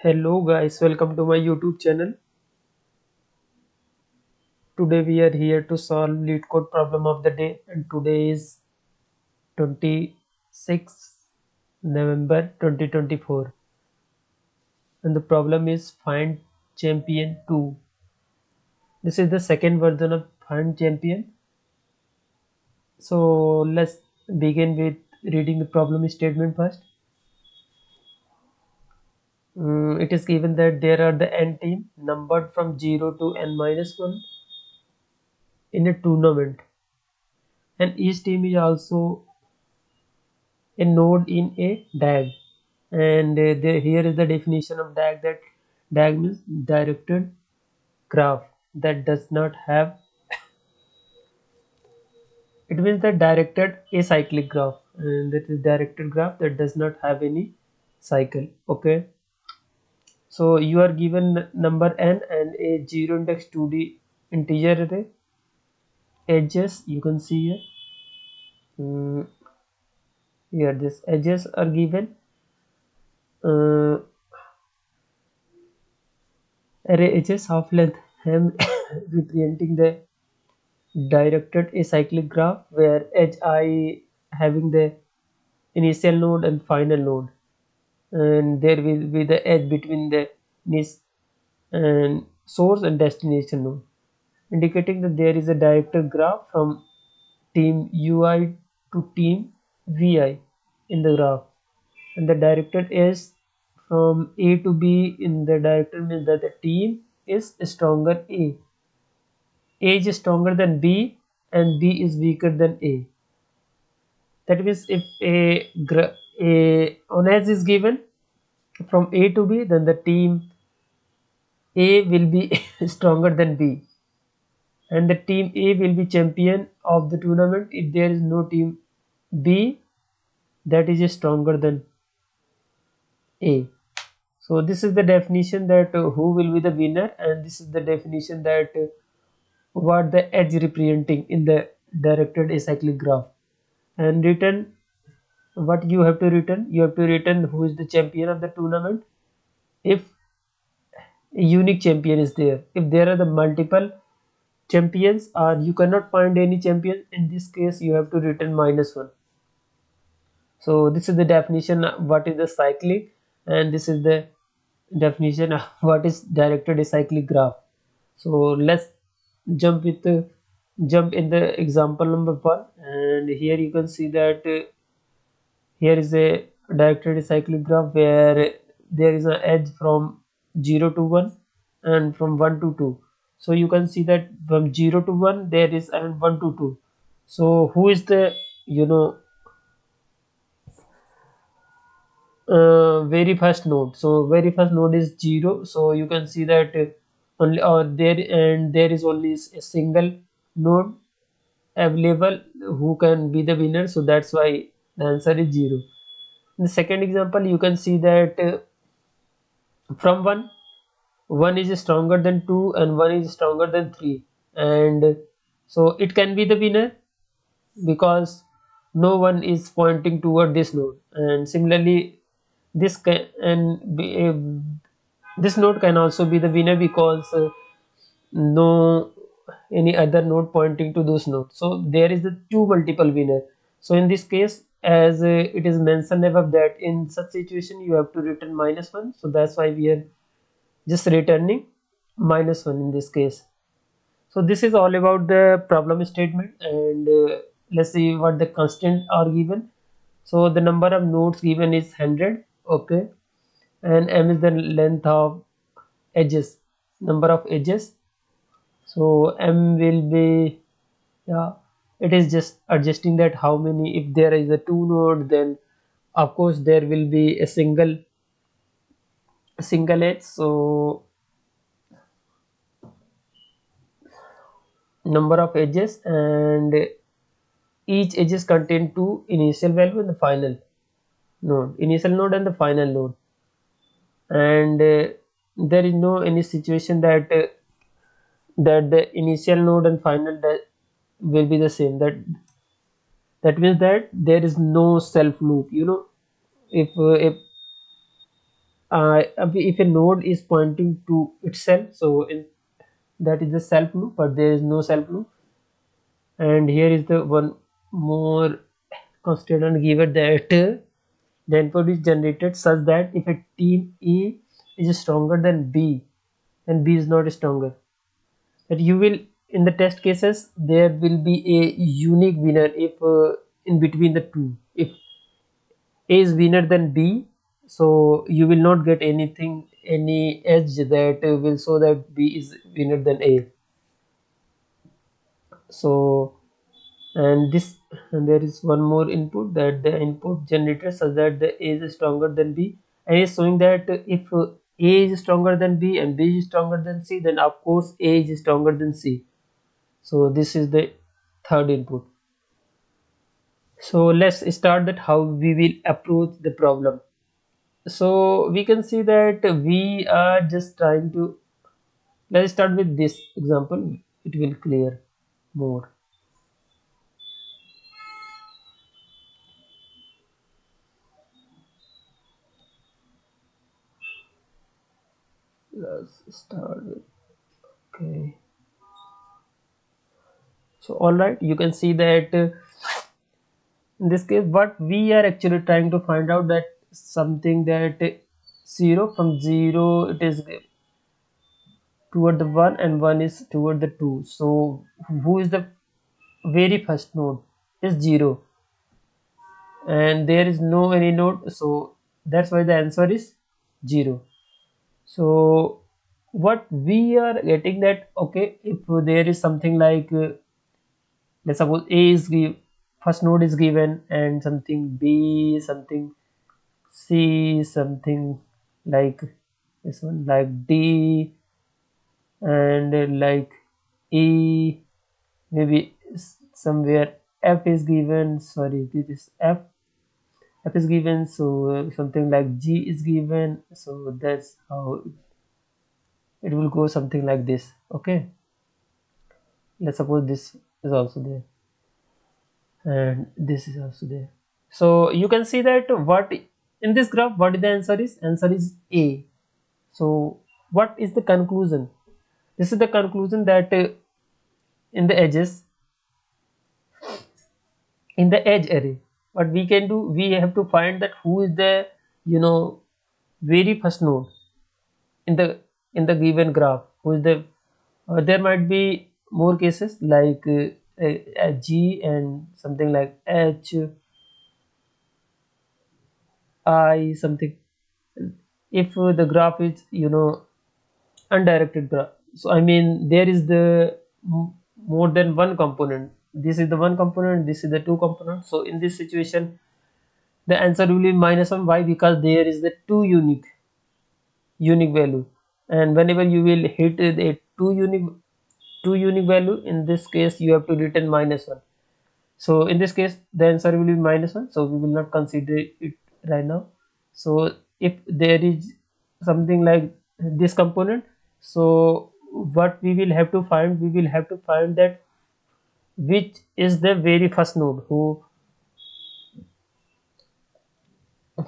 Hello guys, welcome to my YouTube channel. Today we are here to solve Leetcode problem of the day, and today is 26 November 2024 and the problem is find champion 2. This is the second version of find champion. So let's begin with reading the problem statement first. It is given that there are the n team numbered from 0 to n minus 1 in a tournament, and each team is also a node in a DAG. And here is the definition of DAG, that DAG means directed graph that does not have, it means the directed acyclic graph, and that is directed graph that does not have any cycle. Okay, so you are given number n and a 0 index 2D integer array. Edges you can see here. Here this edges are given. uh, Array edges of length m representing the directed acyclic graph where edge I having the initial node and final node, and there will be the edge between the and source and destination node, indicating that there is a directed graph from team UI to team VI in the graph, and the directed is from A to B in the directed means that the team is stronger A. A is stronger than B and B is weaker than A. That means if a on edge is given from A to B, then the team A will be stronger than B, and the team A will be champion of the tournament if there is no team B that is stronger than A. So this is the definition that who will be the winner, and this is the definition that what the edge representing in the directed acyclic graph. And written, what you have to return, you have to return who is the champion of the tournament if a unique champion is there. If there are the multiple champions or you cannot find any champion, in this case you have to return -1. So this is the definition of what is the cyclic, and this is the definition of what is directed acyclic graph. So let's jump with jump in the example number 1, and here you can see that here is a directed acyclic graph where there is an edge from 0 to 1 and from 1 to 2. So you can see that from 0 to 1 there is, and 1 to 2. So who is the you know very first node? So very first node is 0. So you can see that only there, and there is only a single node available who can be the winner. So that's why the answer is 0. In the second example, you can see that from 1 is stronger than 2 and 1 is stronger than 3, and so it can be the winner because no one is pointing toward this node. And similarly this can and be, this node can also be the winner because no any other node pointing to those nodes, so there is the two multiple winner. So in this case, as it is mentioned above, that in such situation you have to return -1, so that's why we are just returning -1 in this case. So this is all about the problem statement, and let's see what the constants are given. So the number of nodes given is 100. Okay, and m is the length of edges, number of edges. So m will be, yeah, it is just adjusting that how many. If there is a two node, then of course there will be a single edge. So number of edges, and each edges contain two initial value and the final node, initial node and the final node. And there is no any situation that that the initial node and final will be the same. That means that there is no self loop. If if a node is pointing to itself, so that is the self loop, but there is no self loop. And here is the one more constraint given that the input is generated such that if a team A is stronger than B and B is not stronger, that you will, in the test cases, there will be a unique winner if in between the two. If A is winner than B, so you will not get anything, any edge that will show that B is winner than A. So, and there is one more input, that the input generated such that the A is stronger than B, and is showing that if A is stronger than B and B is stronger than C, then of course A is stronger than C. So this is the third input. So let's start that how we will approach the problem. So we can see that we are just trying to, let's start with this example, it will clear more. Let's start with, okay. So all right, you can see that in this case what we are actually trying to find out, that something that 0 from 0 it is toward the 1 and 1 is toward the 2. So who is the very first node? Is 0, and there is no any node, so that's why the answer is 0. So what we are getting that, okay, if there is something like let's suppose A is first node is given, and something B, something C, something like this one, like D, and like E, maybe somewhere F is given, sorry, this is F is given, so something like G is given, so that's how it will go, something like this. Okay, let's suppose this is also there and this is also there. So you can see that what in this graph, what the answer is? Answer is A. So what is the conclusion? This is the conclusion that in the edges, in the edge array, what we can do, we have to find that who is the, you know, very first node in the given graph, who is the there might be more cases like G and something like H, I, something. If the graph is, you know, undirected graph, so I mean there is the more than one component, this is the one component, this is the two components, so in this situation the answer will be -1. Why? Because there is the unique value, and whenever you will hit a two unique value, in this case you have to return -1. So in this case the answer will be -1, so we will not consider it right now. So if there is something like this component, so what we will have to find, we will have to find that which is the very first node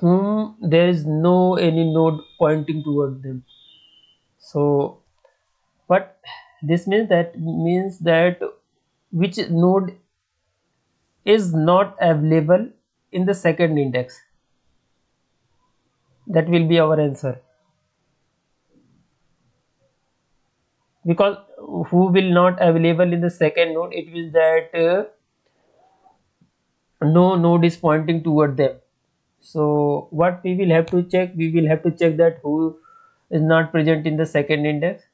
whom there is no any node pointing toward them. So what this means, that means that which node is not available in the second index, that will be our answer. Because who will not available in the second node, it means that no node is pointing toward them. So what we will have to check, we will have to check that who is not present in the second index.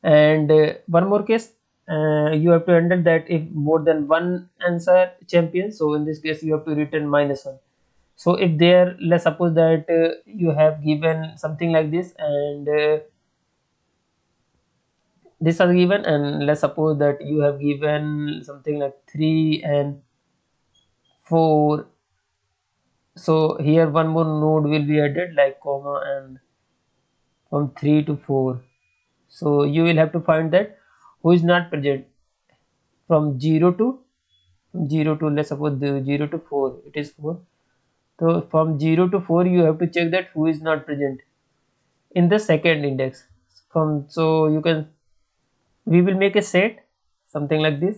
And one more case, you have to handle that if more than one answer champion, so in this case you have to return -1. So if there, let's suppose that you have given something like this, and this are given, and let's suppose that you have given something like 3 and 4. So here one more node will be added, like comma, and from 3 to 4. So you will have to find that who is not present from 0 to, let's suppose the 0 to 4, it is 4. So from 0 to 4 you have to check that who is not present. in the second index. From so you can, we will make a set something like this,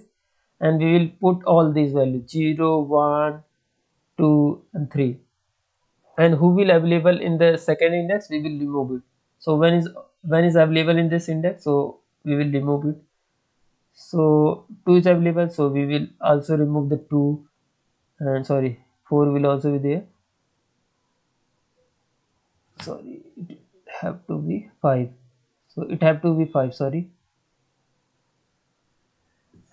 and we will put all these values 0, 1, 2 and 3, and who will available in the second index we will remove it. So when is available in this index, so we will remove it. So 2 is available, so we will also remove the 2, and sorry, 4 will also be there. Sorry, it have to be 5, so it have to be 5, sorry.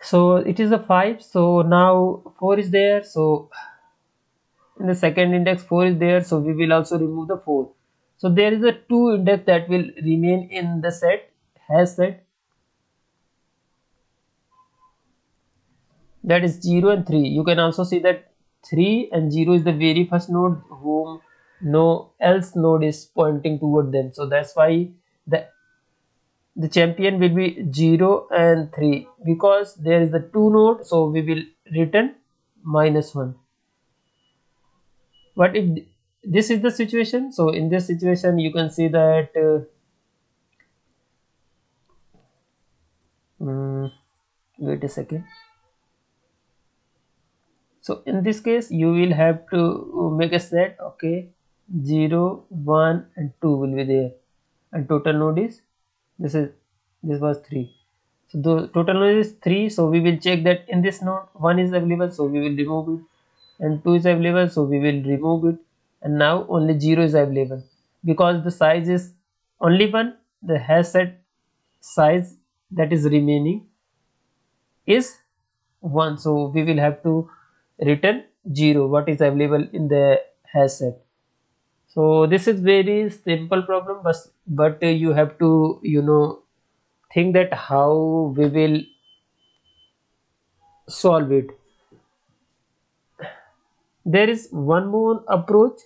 So it is a 5, so now 4 is there, so in the second index 4 is there, so we will also remove the 4. So there is a 2 index that will remain in the set, hash set, that is 0 and 3. You can also see that 3 and 0 is the very first node whom no else node is pointing toward them, so that's why the the champion will be 0 and 3, because there is the 2 node, so we will return -1. But if this is the situation, so in this situation you can see that wait a second. So in this case you will have to make a set, okay, 0, 1 and 2 will be there, and total node is, this is, this was 3, so the total node is 3, so we will check that in this node 1 is available, so we will remove it, and 2 is available, so we will remove it, and now only 0 is available, because the size is only 1, the hash set size that is remaining is 1, so we will have to return 0 what is available in the hash set. So this is very simple problem, but you have to think that how we will solve it. There is one more approach.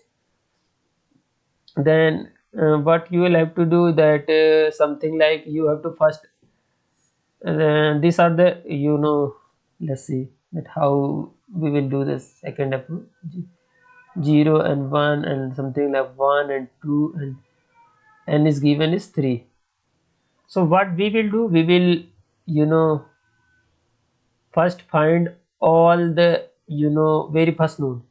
Then what you will have to do, that something like you have to first these are the, let's see that how we will do this second approach. 0 and 1 and something like 1 and 2, and n is given is 3. So what we will do, we will first find all the very first node,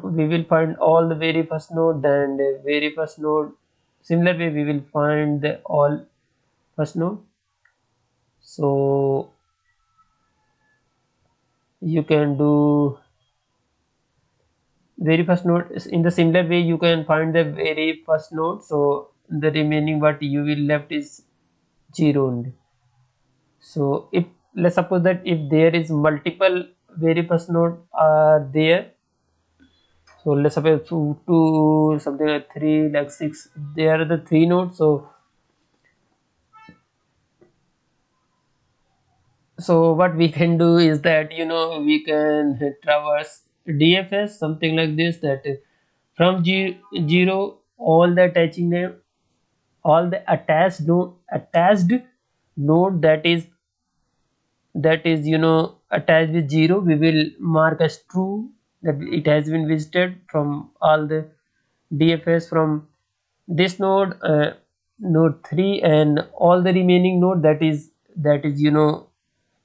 we will find all the very first node, and very first node, similar way we will find the all first node. So you can do very first node in the similar way, you can find the very first node, so the remaining what you will left is 0 only. So if, let's suppose that if there is multiple very first node are there, so let's suppose 2 something like 3 like 6, there are the 3 nodes. So what we can do is that we can traverse DFS something like this, that from 0 all the attaching name, all the attached node that is attached with 0, we will mark as true, that it has been visited from all the DFS from this node, node 3, and all the remaining node that is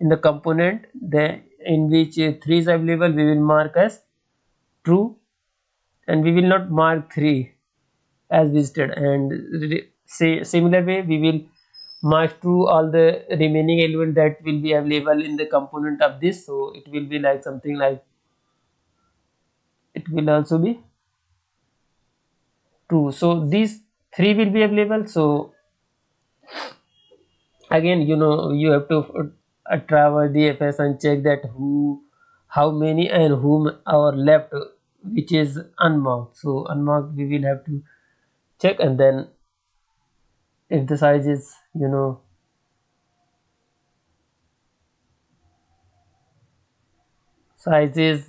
in the component the in which 3 is available, we will mark as true, and we will not mark 3 as visited, and say similar way we will mark true all the remaining element that will be available in the component of this, so it will be like something like, it will also be true, so these 3 will be available. So again you have to traverse the FS and check that how many and whom are left which is unmarked, so unmarked we will have to check, and then if the size is size is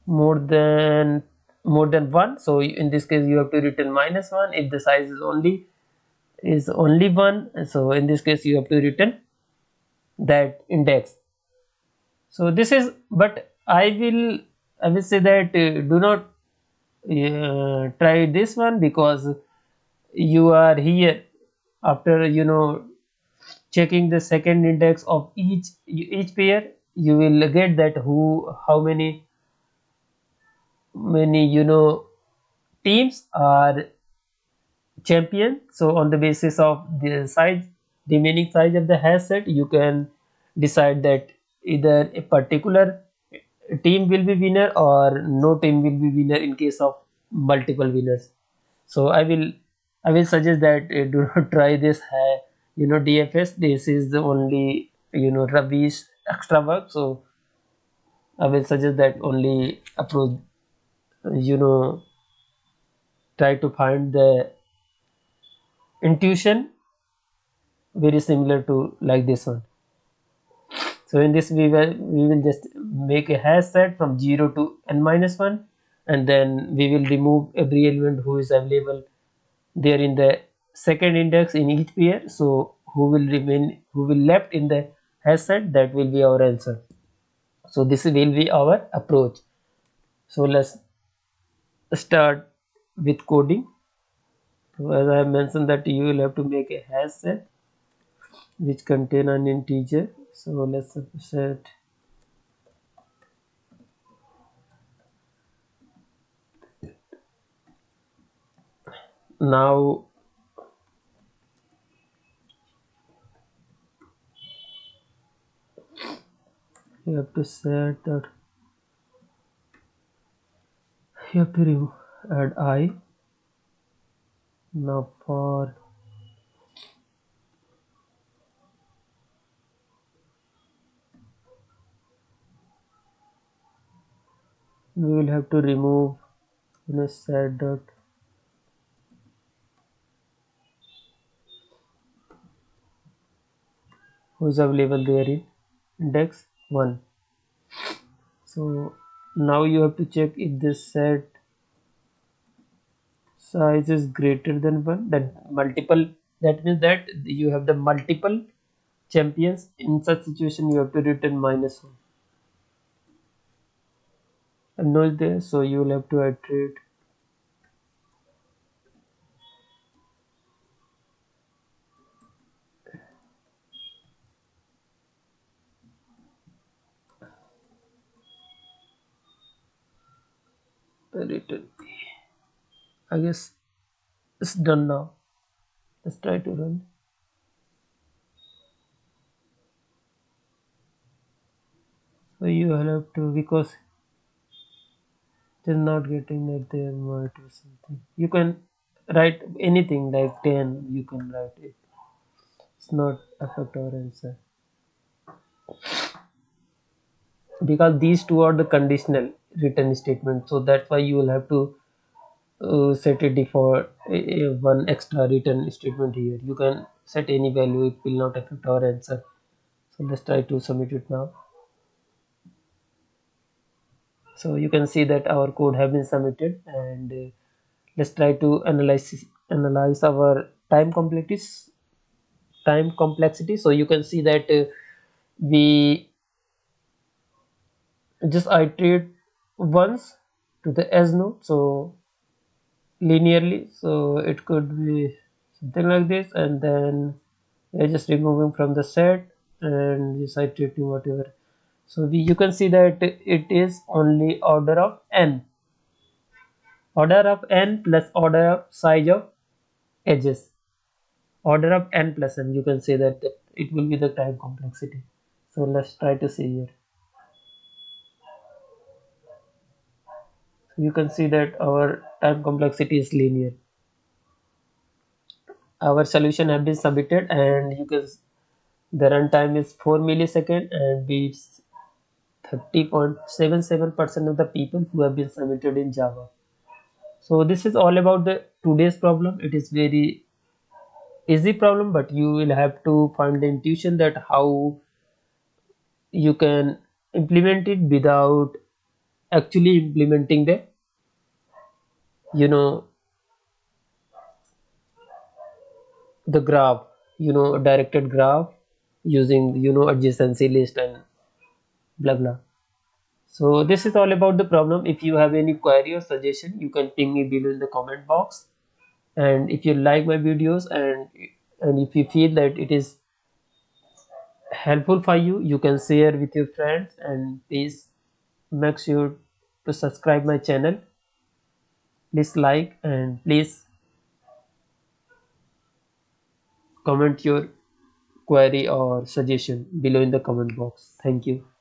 more than 1, so in this case you have to return -1. If the size is only 1, so in this case you have to return that index. So this is, but I will say that do not try this one, because you are here after checking the second index of each pair. You will get that who how many teams are champion. So on the basis of the size, remaining size of the hash set, you can decide that either a particular team will be winner or no team will be winner in case of multiple winners. So I will suggest that do not try this DFS. This is the only rubbish extra work. So I will suggest that only approach, you know try to find the intuition very similar to like this one. So in this we will just make a hash set from 0 to n minus 1, and then we will remove every element who is available there in the second index in each pair. So who will left in the hash set, that will be our answer. So this will be our approach. So let's start with coding. So as I mentioned that you will have to make a hash set which contain an integer. So let's set now. You have to set that you have to add I. Now for we will have to remove set dot who is available there in index 1. So now you have to check if this set size is greater than 1, then multiple, that means that you have the multiple champions. In such situation you have to return -1. And no is there, so you will have to iterate return. I guess it's done now. Let's try to run. So you will have to, because it is not getting that there might be something. You can write anything like 10, you can write it. It's not affect our answer, because these two are the conditional return statement. So that's why you will have to set a default one extra return statement here. You can set any value, it will not affect our answer. So let's try to submit it now. So you can see that our code have been submitted, and let's try to analyze our time complexity. So you can see that we just iterate once to the s node, so linearly. So it could be something like this, and then we're just removing from the set and just iterating whatever. So you can see that it is only order of n plus order of size of edges, order of n plus n. You can say that it will be the time complexity. So let's try to see here. So you can see that our time complexity is linear. Our solution have been submitted, and you can the runtime is 4 millisecond and beats 30.77% of the people who have been submitted in Java. So this is all about the today's problem. It is very easy problem, but you will have to find the intuition that how you can implement it without actually implementing you know the graph, directed graph using adjacency list and blah blah. So this is all about the problem. If you have any query or suggestion, you can ping me below in the comment box. And if you like my videos, and if you feel that it is helpful for you, you can share with your friends, and please make sure to subscribe my channel. Please like, and please comment your query or suggestion below in the comment box. Thank you.